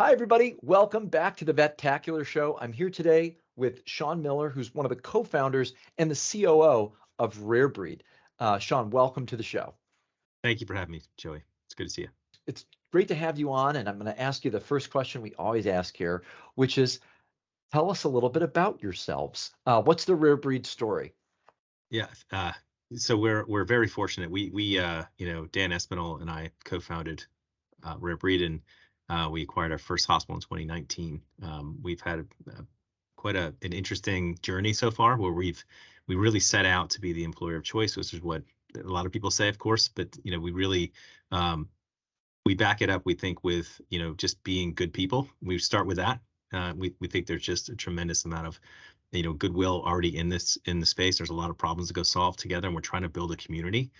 Hi, everybody. Welcome back to the Vetacular Show. I'm here today with Sean Miller, who's one of the co-founders and the COO of Rarebreed. Sean, welcome to the show. Thank you for having me, Joey. It's good to see you. It's great to have you on, and I'm going to ask you the first question we always ask here, which is, tell us a little bit about yourselves. What's the Rarebreed story? Yeah. So we're very fortunate. Dan Espinal and I co-founded Rarebreed, and we acquired our first hospital in 2019. We've had quite an interesting journey so far, where we really set out to be the employer of choice, which is what a lot of people say, of course. But we really we back it up. We think with just being good people. We start with that. We think there's just a tremendous amount of goodwill already in the space. There's a lot of problems to go solve together, and we're trying to build a community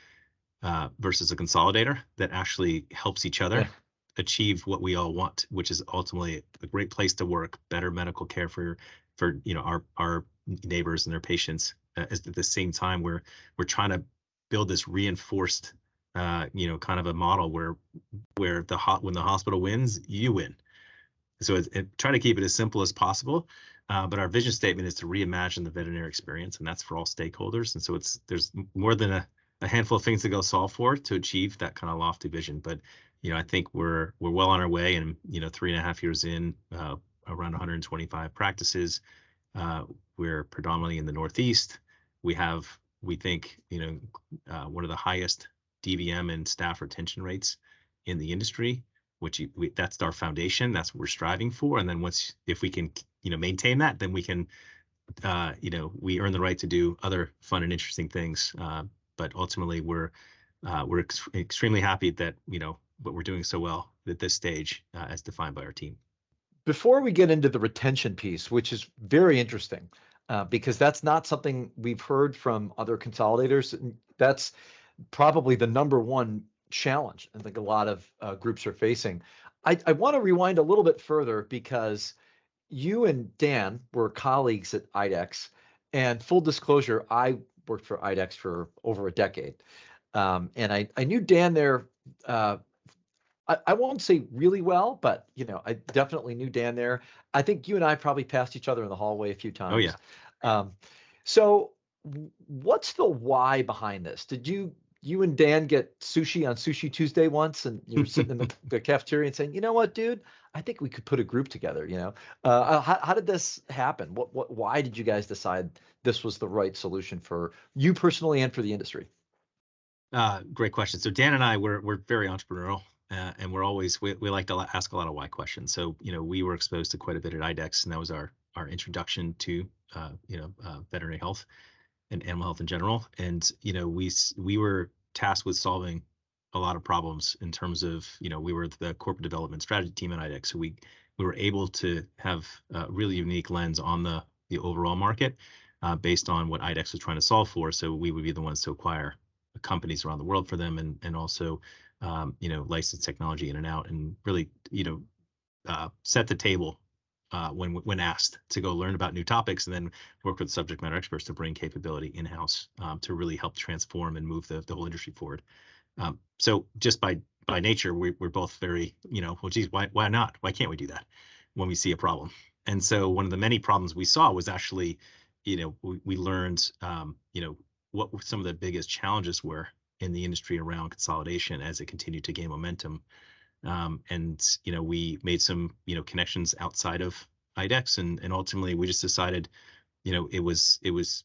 versus a consolidator that actually helps each other achieve what we all want, which is ultimately a great place to work, better medical care for our neighbors and their patients. At the same time, we're trying to build this reinforced kind of a model where when the hospital wins, you win. So try to keep it as simple as possible. But our vision statement is to reimagine the veterinary experience, and that's for all stakeholders. And so there's more than a handful of things to go solve for to achieve that kind of lofty vision. But I think we're well on our way, and 3.5 years in, around 125 practices. We're predominantly in the Northeast. We think one of the highest DVM and staff retention rates in the industry, which that's our foundation. That's what we're striving for. And then if we can, maintain that, then we can, we earn the right to do other fun and interesting things. But ultimately, we're extremely happy that what we're doing so well at this stage, as defined by our team. Before we get into the retention piece, which is very interesting, because that's not something we've heard from other consolidators. That's probably the number one challenge I think a lot of groups are facing. I want to rewind a little bit further, because you and Dan were colleagues at IDEXX, and full disclosure, I worked for IDEXX for over a decade. And I knew Dan there, I won't say really well, but I definitely knew Dan there. I think you and I probably passed each other in the hallway a few times. Oh yeah. So what's the why behind this? Did you and Dan get sushi on Sushi Tuesday once, and you were sitting in the cafeteria and saying, you know what, dude, I think we could put a group together, how did this happen? Why did you guys decide this was the right solution for you personally and for the industry? Great question. So Dan and I, we're very entrepreneurial, and we like to ask a lot of why questions. So we were exposed to quite a bit at IDEXX, and that was our introduction to veterinary health and animal health in general. And we were tasked with solving a lot of problems in terms of we were the corporate development strategy team at IDEXX, so we were able to have a really unique lens on the overall market, based on what IDEXX was trying to solve for. So we would be the ones to acquire companies around the world for them, and also license technology in and out, and really set the table when asked to go learn about new topics, and then work with subject matter experts to bring capability in-house, to really help transform and move the whole industry forward. So just by nature, we're both very, well, geez, why not? Why can't we do that when we see a problem? And so one of the many problems we saw was actually, we learned, what some of the biggest challenges were in the industry around consolidation as it continued to gain momentum. And we made some connections outside of IDEXX, and ultimately we just decided it was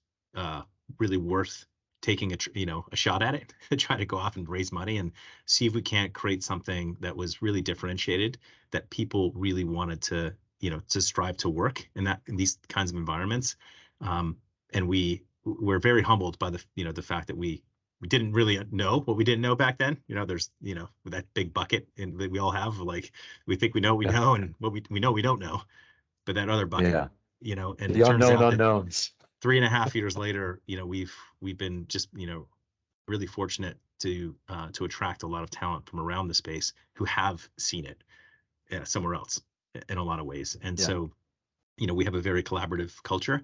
really worth taking a shot at it to try to go off and raise money and see if we can't create something that was really differentiated, that people really wanted to strive to work in these kinds of environments. And we're very humbled by the fact that we didn't really know what we didn't know back then. There's that big bucket that we all have, like we think we know what we know, and what we know we don't know. But that other bucket, and the it turns unknown out unknowns. 3.5 years later, we've been just really fortunate to attract a lot of talent from around the space who have seen it somewhere else in a lot of ways. And so we have a very collaborative culture,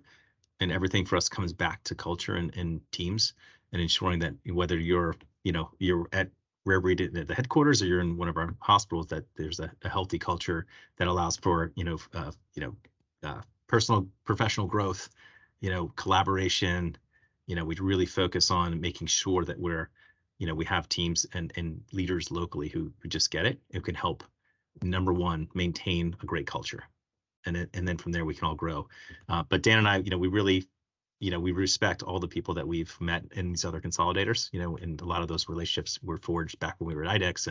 and everything for us comes back to culture and teams, and ensuring that whether you're at Rarebreed at the headquarters, or you're in one of our hospitals, that there's a healthy culture that allows for personal professional growth, collaboration. We really focus on making sure that we have teams and leaders locally who just get it, who can help, number one, maintain a great culture, and then from there we can all grow. But Dan and I, we really, we respect all the people that we've met in these other consolidators, and a lot of those relationships were forged back when we were at IDEX,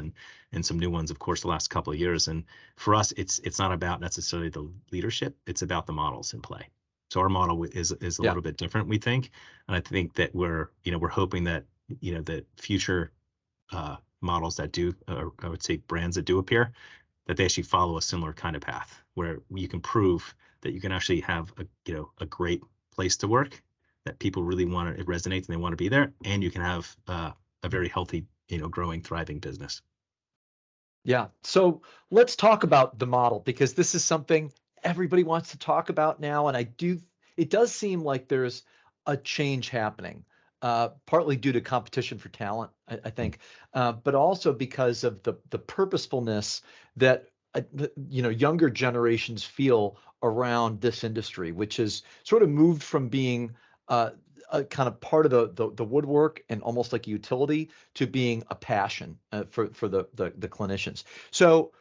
and some new ones, of course, the last couple of years. And for us, it's not about necessarily the leadership, it's about the models in play. So our model is a little bit different, we think. And I think that we're hoping that, that future models that do, or I would say brands that do appear, that they actually follow a similar kind of path where you can prove that you can actually have a great place to work, that people really want to, it resonates and they want to be there, and you can have a very healthy, growing, thriving business. Yeah. So let's talk about the model, because this is something everybody wants to talk about now. And it does seem like there's a change happening, partly due to competition for talent, I think, but also because of the purposefulness that, younger generations feel around this industry, which has sort of moved from being a kind of part of the woodwork and almost like a utility to being a passion for the clinicians. So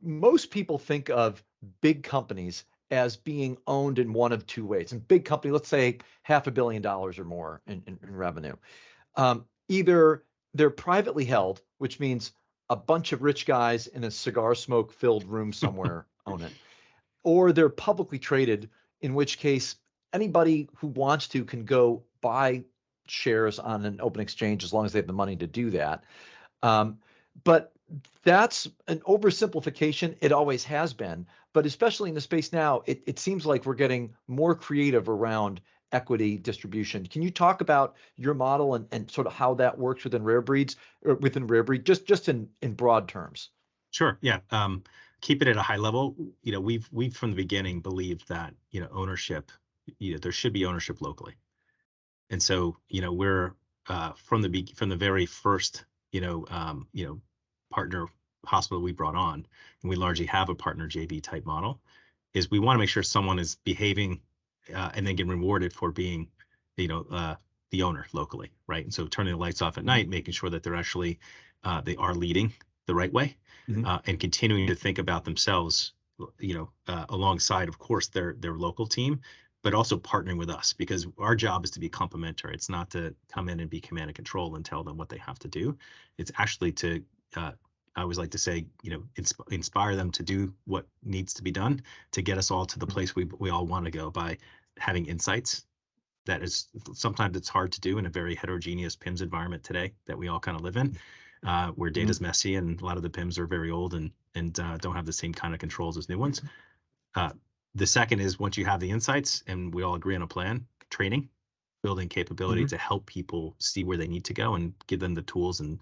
most people think of big companies as being owned in one of two ways. And big company, let's say $500 million or more in revenue. Either they're privately held, which means a bunch of rich guys in a cigar smoke filled room somewhere own it, or they're publicly traded, in which case anybody who wants to can go buy shares on an open exchange as long as they have the money to do that. But that's an oversimplification. It always has been, but especially in the space now, it seems like we're getting more creative around equity distribution. Can you talk about your model and sort of how that works within Rarebreed, just in broad terms? Sure. Yeah. Keep it at a high level. We've from the beginning believed that, ownership, there should be ownership locally. And so, we're from the very first, partner hospital we brought on, and we largely have a partner JV type model, is we want to make sure someone is behaving and then getting rewarded for being, the owner locally, right? And so turning the lights off at night, making sure that they're actually they are leading the right way, and continuing to think about themselves, alongside, of course, their local team, but also partnering with us, because our job is to be complementary. It's not to come in and be command and control and tell them what they have to do. It's actually to, I always like to say, inspire them to do what needs to be done to get us all to the place we all want to go, by having insights. That is, sometimes it's hard to do in a very heterogeneous PIMS environment today that we all kind of live in, where data's messy and a lot of the PIMS are very old and don't have the same kind of controls as new ones. The second is, once you have the insights and we all agree on a plan, training, building capability to help people see where they need to go and give them the tools and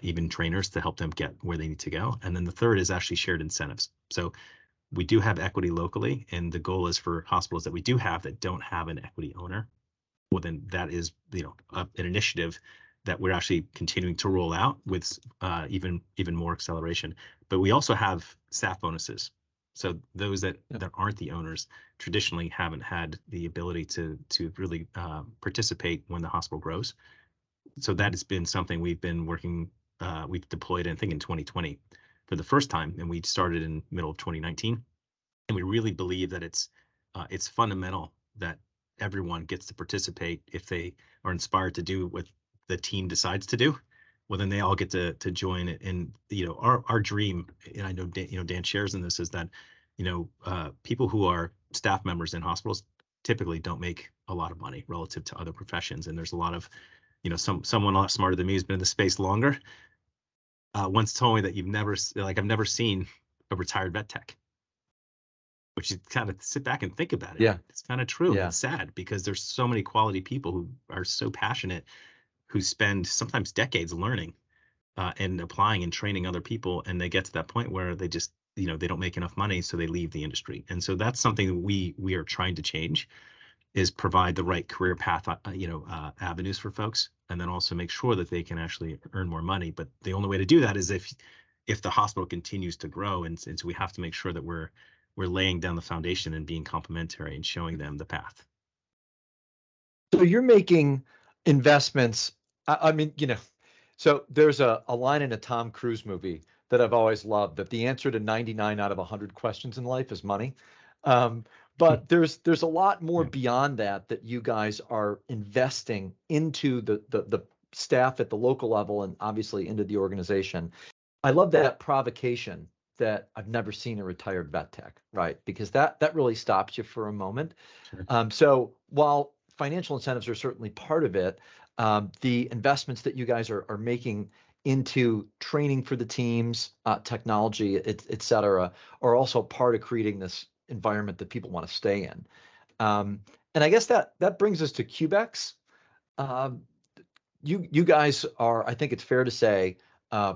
even trainers to help them get where they need to go. And then the third is actually shared incentives. So we do have equity locally, and the goal is for hospitals that we do have that don't have an equity owner, well, then that is, an initiative that we're actually continuing to roll out with even more acceleration. But we also have staff bonuses. So those that aren't the owners traditionally haven't had the ability to really participate when the hospital grows. So that has been something we've been working. We've deployed, I think, in 2020 for the first time, and we started in middle of 2019. And we really believe that it's fundamental that everyone gets to participate. If they are inspired to do what the team decides to do, well, then they all get to join it. And our dream, and I know Dan shares in this, is that people who are staff members in hospitals typically don't make a lot of money relative to other professions. And there's a lot of someone a lot smarter than me who's been in the space longer once told me that I've never seen a retired vet tech. Which you kind of sit back and think about it. Yeah, it's kind of true. Yeah. It's sad because there's so many quality people who are so passionate, who spend sometimes decades learning and applying and training other people, and they get to that point where they just they don't make enough money, so they leave the industry. And so that's something that we are trying to change, is provide the right career path avenues for folks. and then also make sure that they can actually earn more money. But the only way to do that is if the hospital continues to grow, and so we have to make sure that we're laying down the foundation and being complementary and showing them the path. So you're making investments. I mean, so there's a line in a Tom Cruise movie that I've always loved, that the answer to 99 out of 100 questions in life is money. Um, but there's a lot more Yeah. beyond that you guys are investing into the staff at the local level and obviously into the organization. I love that provocation that I've never seen a retired vet tech, right? Because that really stops you for a moment. Sure. So while financial incentives are certainly part of it, the investments that you guys are making into training for the teams, technology, et cetera, are also part of creating this environment that people want to stay in. And I guess that brings us to Cubex. Um, you guys are, I think it's fair to say, uh,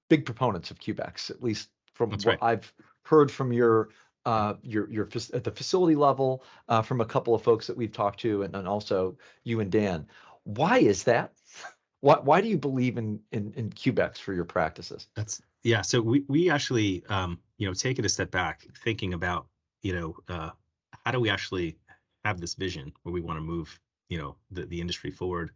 big proponents of Cubex, at least from That's what right. I've heard from your at the facility level, from a couple of folks that we've talked to, and also you and Dan. Why is that? Why do you believe in Cubex for your practices? Yeah. So we actually take it a step back, thinking about how do we actually have this vision where we want to move the industry forward.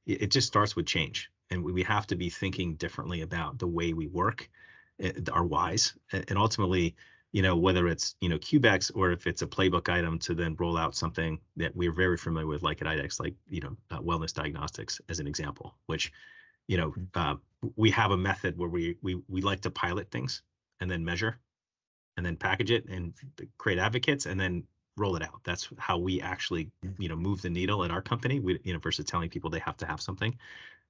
It just starts with change, and we have to be thinking differently about the way we work, our whys, and ultimately, whether it's Cubex or if it's a playbook item to then roll out something that we're very familiar with, like at IDEX, like wellness diagnostics as an example, which you know, uh, we have a method where we like to pilot things and then measure and then package it and create advocates and then roll it out. That's how we actually, move the needle at our company. Versus telling people they have to have something.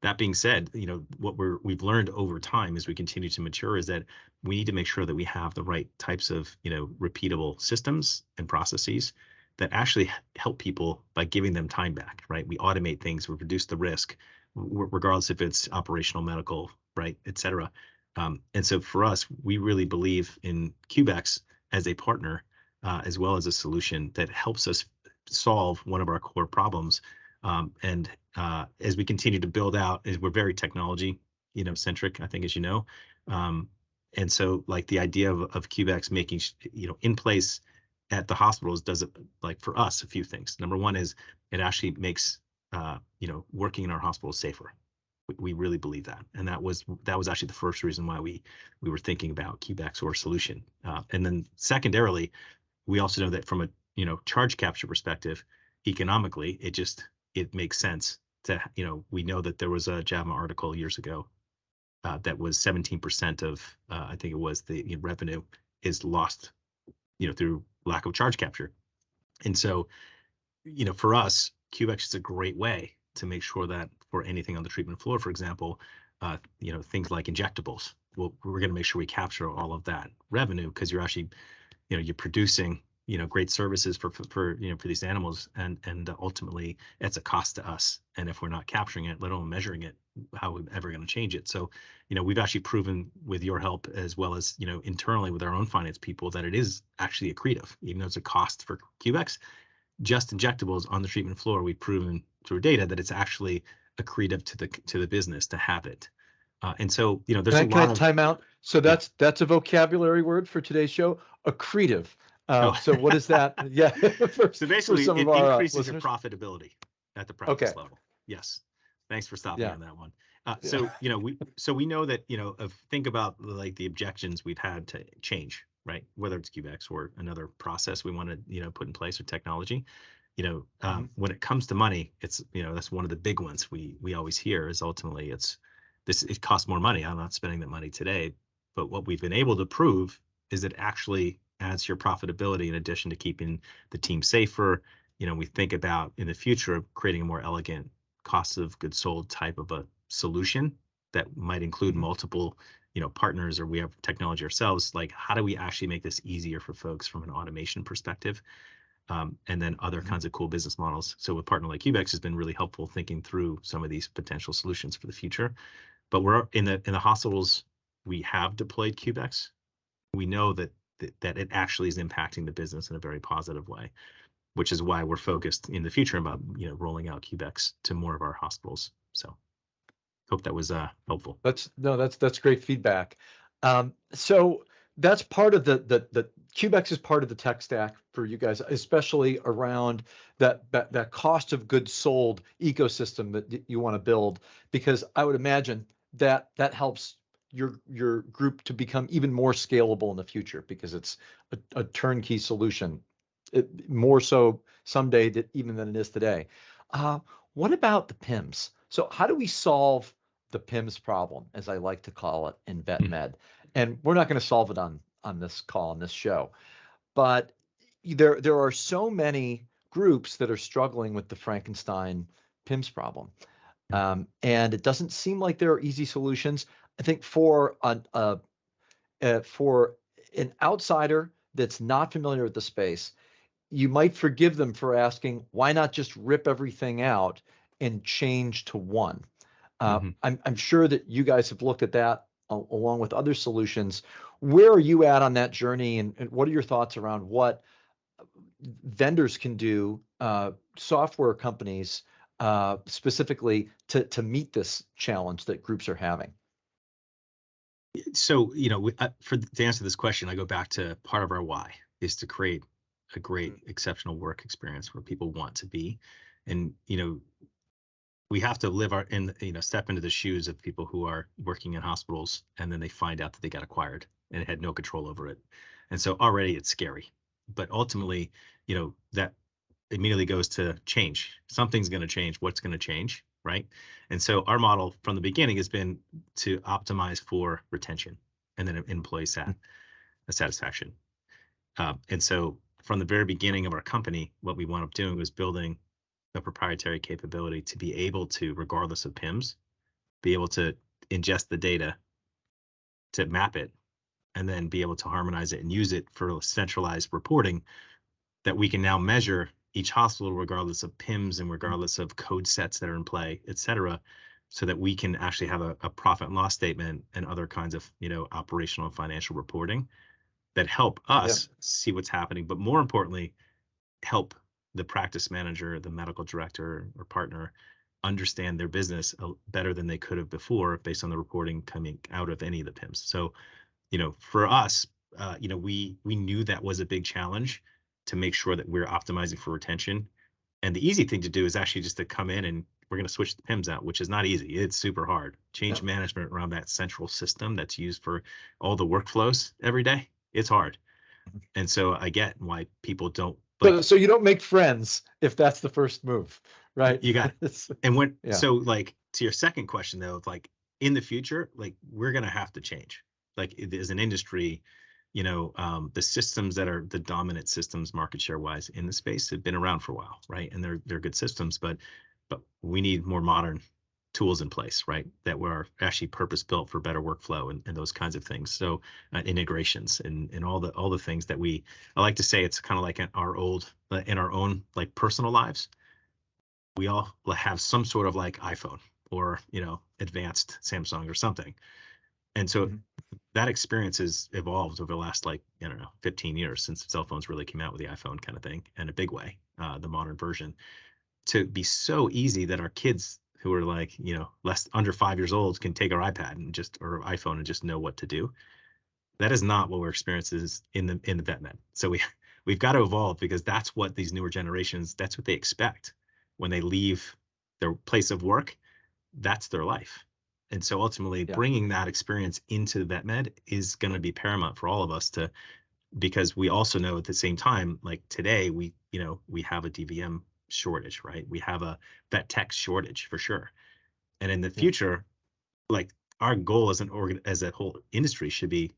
That being said, what we've learned over time as we continue to mature is that we need to make sure that we have the right types of, repeatable systems and processes that actually help people by giving them time back, right? We automate things, we reduce the risk, regardless if it's operational, medical, right, et cetera. And so for us, we really believe in Cubex as a partner, as well as a solution that helps us solve one of our core problems. And as we continue to build out, we're very technology, centric, I think, as you know. And so, like, the idea of Cubex making, in place at the hospitals does it, like, for us, a few things. Number one is it actually makes working in our hospitals safer. We really believe that, and that was actually the first reason why we were thinking about Cubex or a solution. And then secondarily, we also know that from a charge capture perspective, economically, it makes sense to we know that there was a JAMA article years ago that was 17% of I think it was the revenue is lost through lack of charge capture. And so for us, Cubex is a great way to make sure that for anything on the treatment floor, for example, things like injectables, well, we're going to make sure we capture all of that revenue, because you're actually, you're producing, great services for these animals, and ultimately it's a cost to us. And if we're not capturing it, let alone measuring it, how are we ever going to change it? So, we've actually proven with your help, as well as, internally with our own finance people, that it is actually accretive, even though it's a cost for Cubex. Just injectables on the treatment floor, we've proven through data that it's actually accretive to the business to have it. And so, there's a Can I lot of time out? So yeah. that's a vocabulary word for today's show, accretive. Oh. So what is that? Yeah, So for basically, some of it our increases your listeners. profitability at the Okay. practice level. Yes. Thanks for stopping me Yeah. on that one. Yeah. We know that, think about, like, the objections we've had to change, right? Whether it's Cubex or another process we want to, put in place, or technology. Mhm. When it comes to money, it's, that's one of the big ones we always hear, is ultimately it costs more money. I'm not spending that money today. But what we've been able to prove is it actually adds to your profitability, in addition to keeping the team safer. We think about, in the future, creating a more elegant cost of goods sold type of a solution that might include Mhm. multiple, partners, or we have technology ourselves. Like, how do we actually make this easier for folks from an automation perspective? And then other Mhm. kinds of cool business models. So a partner like Cubex has been really helpful thinking through some of these potential solutions for the future. But we're in the hospitals, we have deployed Cubex. We know that it actually is impacting the business in a very positive way, which is why we're focused in the future about rolling out Cubex to more of our hospitals. So Hope that was helpful. That's great feedback. So that's part of the Cubex is part of the tech stack for you guys, especially around that cost of goods sold ecosystem that you want to build, because I would imagine that helps your group to become even more scalable in the future because it's a turnkey solution, more so someday even than it is today. Uh, what about the PIMS? So how do we solve the PIMS problem, as I like to call it in vet med? And we're not going to solve it on this call, on this show, but there are so many groups that are struggling with the Frankenstein PIMS problem. And it doesn't seem like there are easy solutions. I think for an outsider that's not familiar with the space, you might forgive them for asking, why not just rip everything out and change to one? I'm sure that you guys have looked at that along with other solutions. Where are you at on that journey, and what are your thoughts around what vendors can do, software companies specifically, to meet this challenge that groups are having? So, to answer this question, I go back to part of our why is to create a great, exceptional work experience where people want to be. And, we have to step into the shoes of people who are working in hospitals, and then they find out that they got acquired and had no control over it. And so already it's scary, but ultimately, that immediately goes to change. Something's going to change. What's going to change? Right. And so our model from the beginning has been to optimize for retention and then employee satisfaction. And so from the very beginning of our company, what we wound up doing was building a proprietary capability to be able to, regardless of PIMS, be able to ingest the data, to map it, and then be able to harmonize it and use it for centralized reporting that we can now measure each hospital regardless of PIMS and regardless of code sets that are in play, et cetera, so that we can actually have a profit and loss statement and other kinds of operational and financial reporting that help us see what's happening, but more importantly, help the practice manager, the medical director or partner understand their business better than they could have before based on the reporting coming out of any of the PIMS. So, for us, we knew that was a big challenge to make sure that we're optimizing for retention. And the easy thing to do is actually just to come in and we're going to switch the PIMS out, which is not easy. It's super hard. Change management around that central system that's used for all the workflows every day. It's hard. And so I get why people don't. So you don't make friends if that's the first move, right? You got it. And so to your second question though, in the future, we're going to have to change. As an industry, the systems that are the dominant systems market share wise in the space have been around for a while, right? And they're good systems, but we need more modern tools in place, right? That were actually purpose built for better workflow and those kinds of things. So integrations and all the things that I like to say it's kind of like in our own personal lives. We all have some sort of iPhone or advanced Samsung or something. And so that experience has evolved over the last 15 years since cell phones really came out with the iPhone kind of thing in a big way, the modern version, to be so easy that our kids who are under 5 years old can take our iPad or iPhone and just know what to do. That is not what our experience is in the vet med. So we've got to evolve because that's what these newer generations, that's what they expect when they leave their place of work. That's their life. And so ultimately bringing that experience into vet med is going to be paramount for all of us because we also know at the same time, today we have a DVM shortage, right? We have a vet tech shortage for sure. And in the future, our goal as a whole industry should be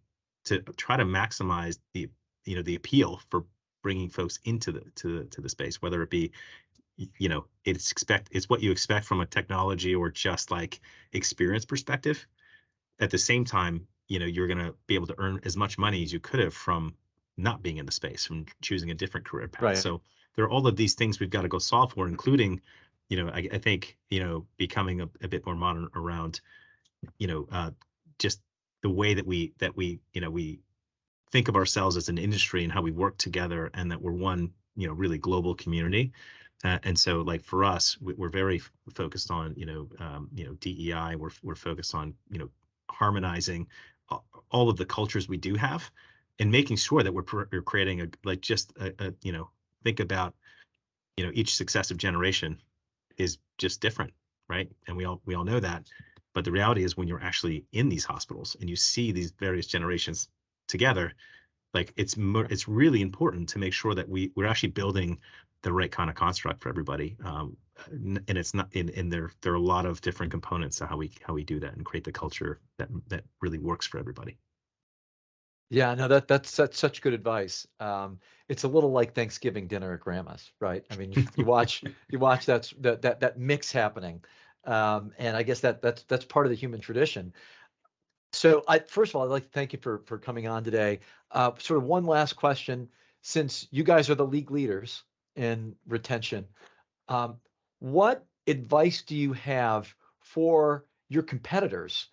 to try to maximize the appeal for bringing folks into the space, whether it be it's what you expect from a technology or just experience perspective. At the same time, you're going to be able to earn as much money as you could have from not being in the space, from choosing a different career path. Right. So there are all of these things we've got to go solve for, including, I think, becoming a bit more modern around, just the way that we think of ourselves as an industry and how we work together, and that we're one, really global community. And so, like for us, we're very focused on DEI. We're focused on harmonizing all of the cultures we do have, and making sure that we're creating think about each successive generation is just different, right? And we all know that. But the reality is, when you're actually in these hospitals and you see these various generations together, like it's really important to make sure that we're actually building the right kind of construct for everybody. And it's not in there are a lot of different components to how we do that and create the culture that really works for everybody. Yeah, no, that's such good advice. It's a little like Thanksgiving dinner at grandma's, right? I mean, you watch that mix happening, and I guess that's part of the human tradition. So, first of all, I'd like to thank you for coming on today. Sort of one last question, since you guys are the league leaders in retention, um, what advice do you have for your competitors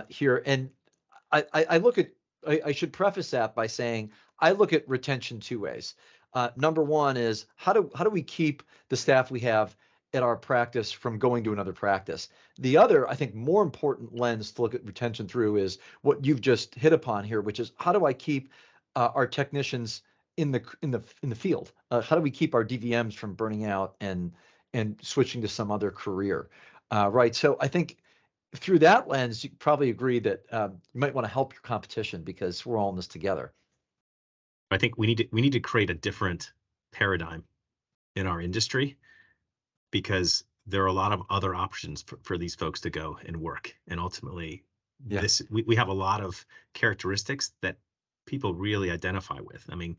here? And I look at, I should preface that by saying I look at retention two ways. Number one is how do we keep the staff we have at our practice from going to another practice? The other, I think, more important lens to look at retention through is what you've just hit upon here, which is how do I keep our technicians in the field? How do we keep our DVMs from burning out and switching to some other career? Right. So I think through that lens, you probably agree that you might want to help your competition because we're all in this together. I think we need to create a different paradigm in our industry, because there are a lot of other options for these folks to go and work. And ultimately, Yeah. we have a lot of characteristics that people really identify with. I mean,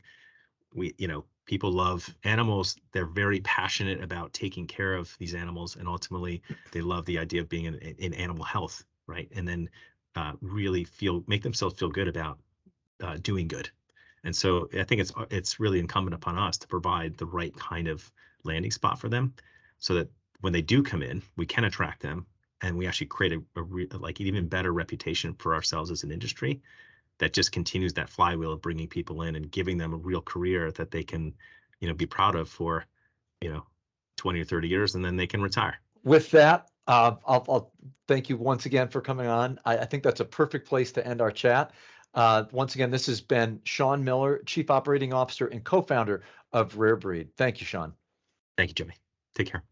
people love animals. They're very passionate about taking care of these animals, and ultimately they love the idea of being in animal health, right? And then really make themselves feel good about doing good. And so I think it's really incumbent upon us to provide the right kind of landing spot for them, so that when they do come in, we can attract them, and we actually create like an even better reputation for ourselves as an industry that just continues that flywheel of bringing people in and giving them a real career that they can, be proud of for, you know, 20 or 30 years, and then they can retire. With that, I'll thank you once again for coming on. I think that's a perfect place to end our chat. Once again, this has been Sean Miller, Chief Operating Officer and co-founder of Rarebreed. Thank you, Sean. Thank you, Jimmy. Take care.